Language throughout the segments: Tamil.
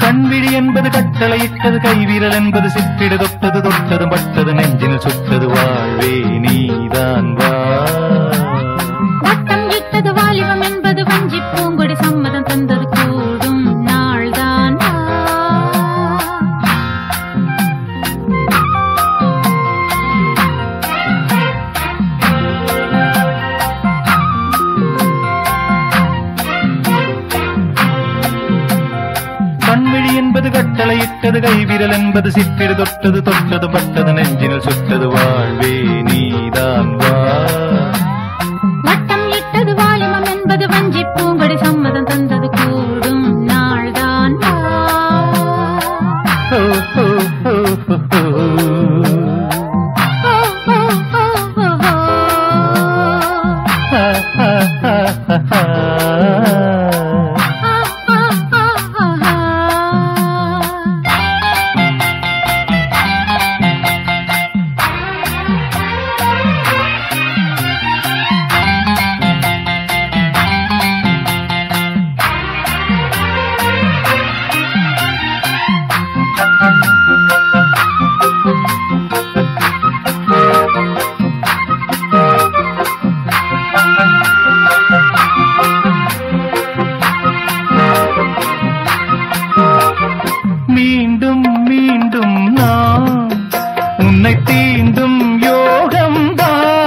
கண்விழி என்பது கட்டளையிட்டது, கைவிரல் என்பது சிற்றிடு தொட்டது, தொட்டது பட்டது நெஞ்சினில் சுட்டது, வாழ்வே நீதான் வா. வட்டம் இட்டது வாலிபம் என்பது வஞ்சி பூங்கொடி, சம்மதம் தந்தது கூடும் நாள்தான் வா. கண்விழி என்பது கட்டளையிட்டது, கைவிரல் என்பது சிற்றிடு தொட்டது, தொட்டது பட்டது நெஞ்சினில் சுட்டது, வாழ்வே நீதான் வா. வட்டம் இட்டது வாலிபம் என்பது வஞ்சி பூங்கொடி, சம்மதம் தந்தது கூடும் நாள்தான் வா. ஓ, ஓ, ஓ, ஓ, ஓ. ஓ, ஓ, ஓ, ஓ, ஓ. ஆ, ஆ, ஆ, ஆ, ஆ. மீண்டும் மீண்டும் நான் உன்னை தீண்டும் யோகம்தான்,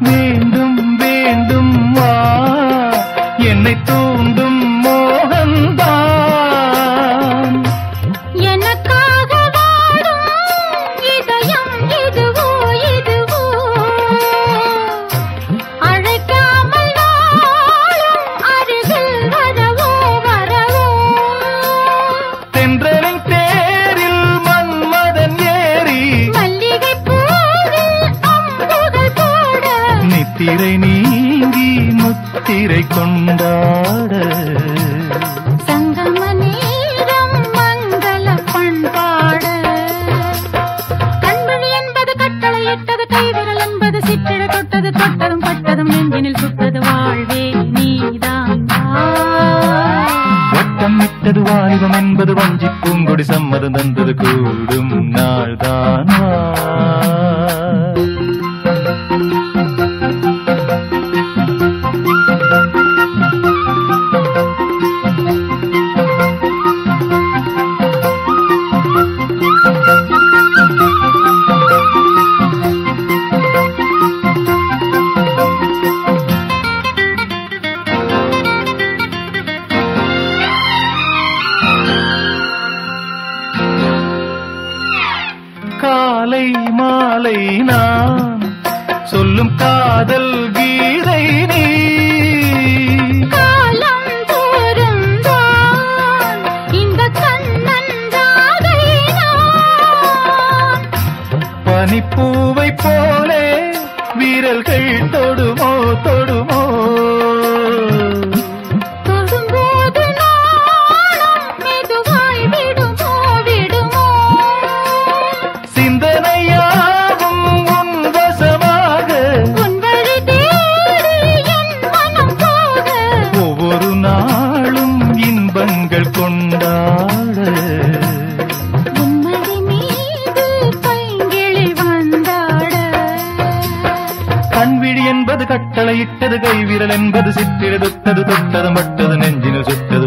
வேண்டும் வேண்டும் வா என்னை தூண்டும் மோகம்தான். எனக்காக வாடும் இதயம் இதுவோ இதுவோ, அழைக்காமல் வாழும் அருகில் வரவோ வரவோ. தென்றலின் தேரில் மன்மதன் ஏறி மல்லிகை பூவில் அம்புகள் போட, நித்திரை நீங்கி முத்திரை கொண்டாட. சங்கம நேரம் மங்கள பண்பாட. கண்விழி என்பது கட்டளையிட்டது, கைவிரல் என்பது சிற்றிட தொட்டது, தொட்டதும் பட்டதும் நெஞ்சினில் சுட்டது, வாழ்வே நீதான் வா. வட்டம் இட்டது வாலிபம் என்பது வஞ்சி பூங்கொடி, சம்மதம் தந்தது கூடும் நாள்தான் வா. காலை மாலை நான் சொல்லும் காதல் கீதை நீ, காலம் தோறும் தான் இந்த கண்ணன் ராகை நான். பனிப்பூவை போலே வீரல்கள் தொடுமோ தொடுமோ, தொடும்போது நாணம் மெதுவாய் விடுமோ விடுமோ. சிந்தனையாகும் உன் வசமாக உன் வழி தேடி என் மனம் போக, ஒவ்வொரு நாளும் இன்பங்கள் கொண்டாட. உம்மடி மீது பைங்கிளி வந்தாட. கண்விழி என்பது கட்டளையிட்டது, கைவிரல் என்பது சிற்றிடு தொட்டது, தொட்டது மட்டது நெஞ்சினில் சுட்டது,